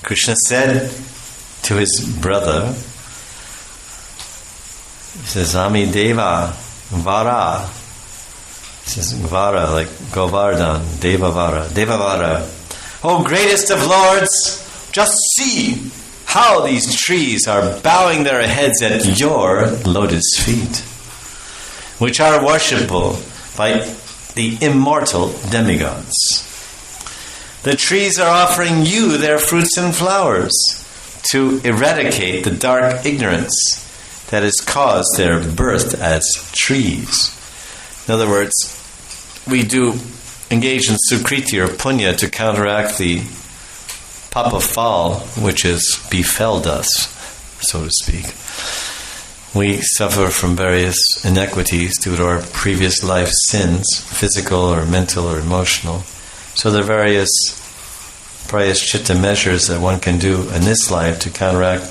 Krishna said to his brother, he says, Ami Deva Vara. He says, Vara, like Govardhan, Deva Vara, Devavara. O greatest of lords, just see how these trees are bowing their heads at your lotus feet, which are worshipable by the immortal demigods. The trees are offering you their fruits and flowers to eradicate the dark ignorance that has caused their birth as trees. In other words, we do engage in sukriti or punya to counteract the papa fall which has befelled us, so to speak. We suffer from various inequities due to our previous life sins, physical or mental or emotional. So there are various prayaschitta measures that one can do in this life to counteract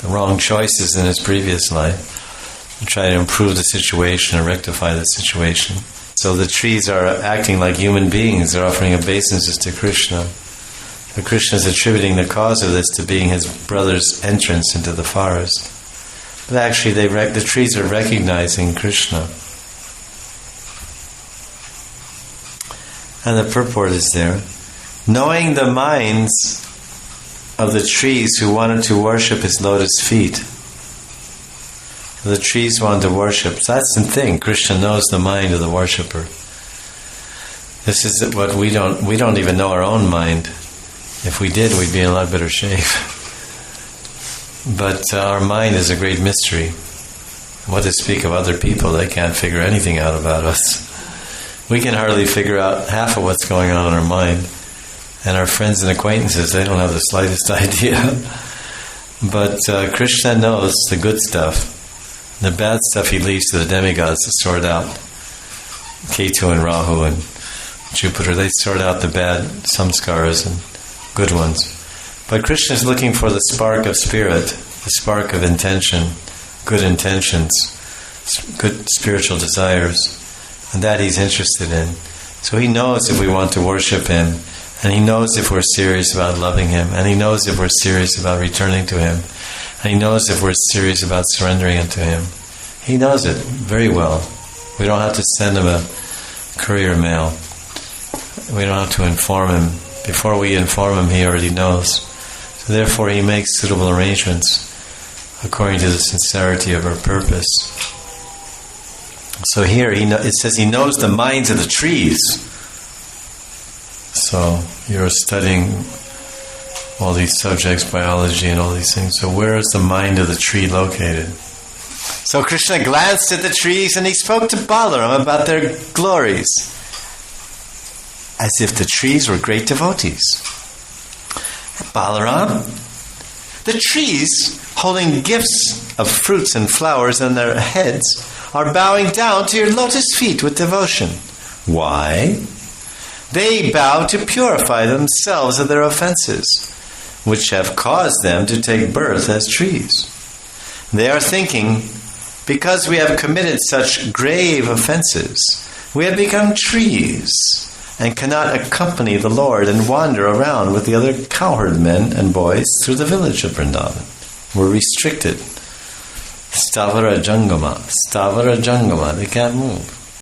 the wrong choices in his previous life and try to improve the situation and rectify the situation. So the trees are acting like human beings. They're offering obeisances to Krishna. So Krishna is attributing the cause of this to being his brother's entrance into the forest. But actually the trees are recognizing Krishna. And the purport is there. Knowing the minds of the trees who wanted to worship his lotus feet. The trees wanted to worship. So that's the thing. Krishna knows the mind of the worshipper. This is what we don't even know our own mind. If we did, we'd be in a lot better shape. But our mind is a great mystery. What to speak of other people, they can't figure anything out about us. We can hardly figure out half of what's going on in our mind. And our friends and acquaintances, they don't have the slightest idea. But Krishna knows the good stuff. The bad stuff he leaves to the demigods to sort out. Ketu and Rahu and Jupiter, they sort out the bad samskaras and good ones. But Krishna is looking for the spark of spirit, the spark of intention, good intentions, good spiritual desires, and that he's interested in. So he knows if we want to worship him, and he knows if we're serious about loving him, and he knows if we're serious about returning to him, and he knows if we're serious about surrendering unto him. He knows it very well. We don't have to send him a courier mail. We don't have to inform him. Before we inform him, he already knows. So therefore, he makes suitable arrangements according to the sincerity of our purpose. So here, it says he knows the minds of the trees. So you're studying all these subjects, biology and all these things. So where is the mind of the tree located? So Krishna glanced at the trees and he spoke to Balaram about their glories, as if the trees were great devotees. Balaram, the trees holding gifts of fruits and flowers on their heads are bowing down to your lotus feet with devotion. Why? They bow to purify themselves of their offenses, which have caused them to take birth as trees. They are thinking, because we have committed such grave offenses, we have become trees and cannot accompany the Lord and wander around with the other cowherd men and boys through the village of Vrindavan. We're restricted. Stavara Jangama, they can't move.